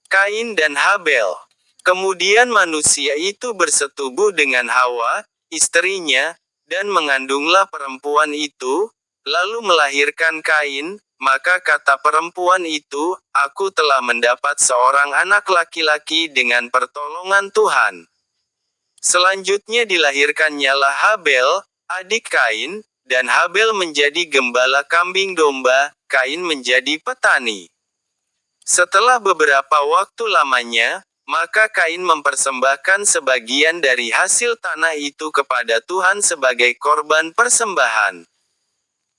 Kain dan Habel. Kemudian manusia itu bersetubuh dengan Hawa, istrinya, dan mengandunglah perempuan itu, lalu melahirkan Kain. Maka kata perempuan itu, "Aku telah mendapat seorang anak laki-laki dengan pertolongan Tuhan." Selanjutnya dilahirkannyalah Habel, adik Kain, dan Habel menjadi gembala kambing domba, Kain menjadi petani. Setelah beberapa waktu lamanya, maka Kain mempersembahkan sebagian dari hasil tanah itu kepada Tuhan sebagai korban persembahan.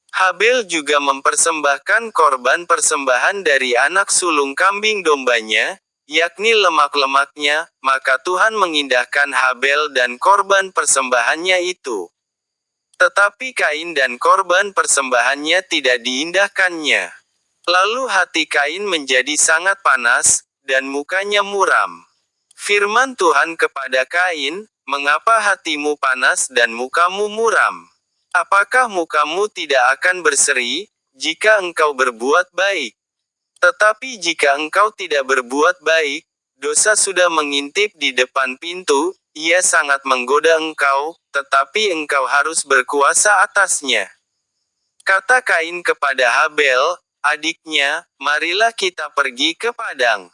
Habel juga mempersembahkan korban persembahan dari anak sulung kambing dombanya, yakni lemak-lemaknya, maka Tuhan mengindahkan Habel dan korban persembahannya itu. Tetapi Kain dan korban persembahannya tidak diindahkannya. Lalu hati Kain menjadi sangat panas, dan mukanya muram. Firman Tuhan kepada Kain, "Mengapa hatimu panas dan mukamu muram? Apakah mukamu tidak akan berseri, jika engkau berbuat baik? Tetapi jika engkau tidak berbuat baik, dosa sudah mengintip di depan pintu, ia sangat menggoda engkau, tetapi engkau harus berkuasa atasnya." Kata Kain kepada Habel, adiknya, "Marilah kita pergi ke padang."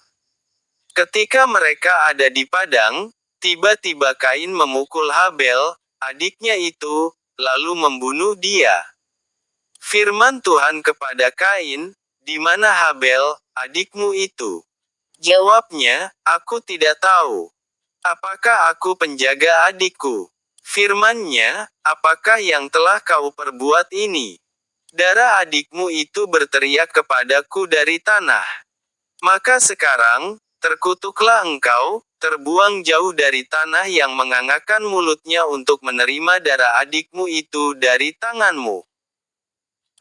Ketika mereka ada di padang, tiba-tiba Kain memukul Habel, adiknya itu, lalu membunuh dia. Firman Tuhan kepada Kain, "Di mana Habel, adikmu itu?" Jawabnya, "Aku tidak tahu. Apakah aku penjaga adikku?" Firman-Nya, "Apakah yang telah kau perbuat ini? Darah adikmu itu berteriak kepadaku dari tanah. Maka sekarang, terkutuklah engkau, terbuang jauh dari tanah yang mengangakkan mulutnya untuk menerima darah adikmu itu dari tanganmu.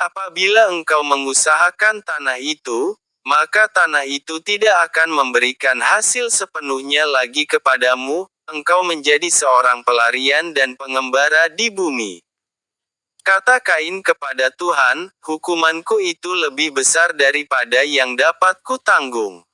Apabila engkau mengusahakan tanah itu, maka tanah itu tidak akan memberikan hasil sepenuhnya lagi kepadamu, engkau menjadi seorang pelarian dan pengembara di bumi." Kata Kain kepada Tuhan, "Hukumanku itu lebih besar daripada yang dapat kutanggung.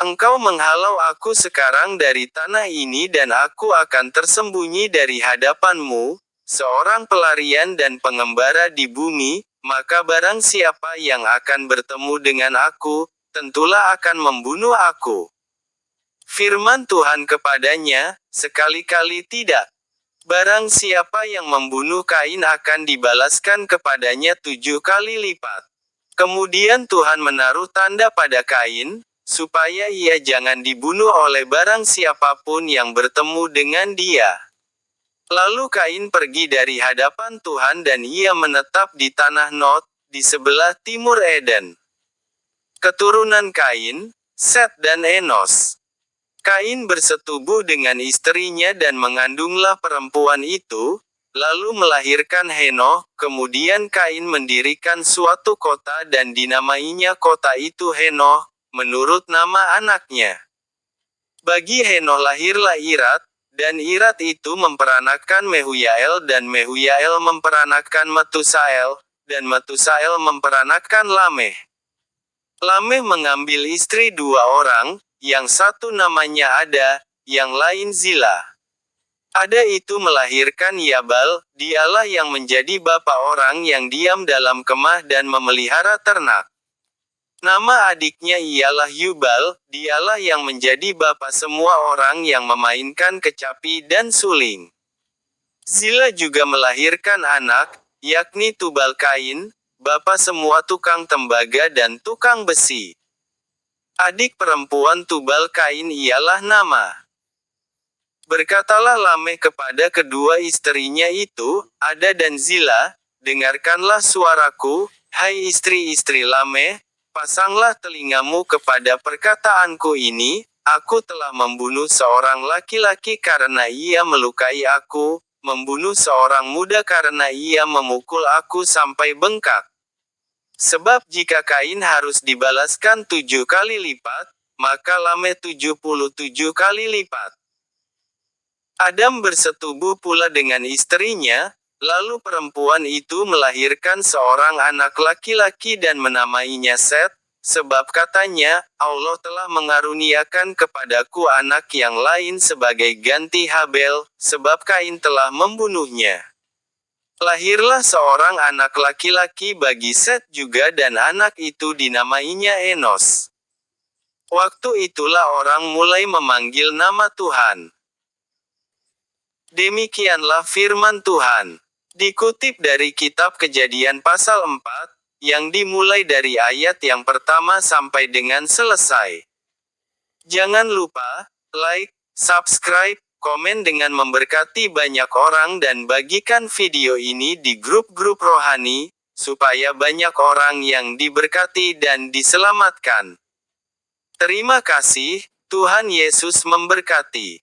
Engkau menghalau aku sekarang dari tanah ini dan aku akan tersembunyi dari hadapanmu, seorang pelarian dan pengembara di bumi, maka barang siapa yang akan bertemu dengan aku, tentulah akan membunuh aku." Firman Tuhan kepadanya, "Sekali-kali tidak. Barang siapa yang membunuh Kain akan dibalaskan kepadanya 7 kali lipat." Kemudian Tuhan menaruh tanda pada Kain, supaya ia jangan dibunuh oleh barang siapapun yang bertemu dengan dia. Lalu Kain pergi dari hadapan Tuhan dan ia menetap di tanah Nod, di sebelah timur Eden. Keturunan Kain, Set dan Enos. Kain bersetubuh dengan istrinya dan mengandunglah perempuan itu, lalu melahirkan Henoh. Kemudian Kain mendirikan suatu kota dan dinamainya kota itu Henoh, menurut nama anaknya. Bagi Henoh lahirlah Irat, dan Irat itu memperanakan Mehuyael dan Mehuyael memperanakan Metusael, dan Metusael memperanakan Lameh. Lameh mengambil istri 2 orang, yang satu namanya Ada, yang lain Zila. Ada itu melahirkan Yabal, dialah yang menjadi bapa orang yang diam dalam kemah dan memelihara ternak. Nama adiknya ialah Yubal, dialah yang menjadi bapa semua orang yang memainkan kecapi dan suling. Zila juga melahirkan anak, yakni Tubal Kain, bapa semua tukang tembaga dan tukang besi. Adik perempuan Tubal Kain ialah Nama. Berkatalah Lameh kepada kedua istrinya itu, Ada dan Zila, "Dengarkanlah suaraku, hai istri-istri Lameh, pasanglah telingamu kepada perkataanku ini, aku telah membunuh seorang laki-laki karena ia melukai aku, membunuh seorang muda karena ia memukul aku sampai bengkak. Sebab jika Kain harus dibalaskan 7 kali lipat, maka Lameh 77 kali lipat." Adam bersetubuh pula dengan istrinya, lalu perempuan itu melahirkan seorang anak laki-laki dan menamainya Set. sebab katanya, Allah telah mengaruniakan kepadaku anak yang lain sebagai ganti Habel, sebab Kain telah membunuhnya. Lahirlah seorang anak laki-laki bagi Set juga dan anak itu dinamainya Enos. Waktu itulah orang mulai memanggil nama Tuhan. Demikianlah firman Tuhan. Dikutip dari kitab Kejadian pasal 4, yang dimulai dari ayat yang pertama sampai dengan selesai. Jangan lupa, like, subscribe, komen dengan memberkati banyak orang dan bagikan video ini di grup-grup rohani, supaya banyak orang yang diberkati dan diselamatkan. Terima kasih, Tuhan Yesus memberkati.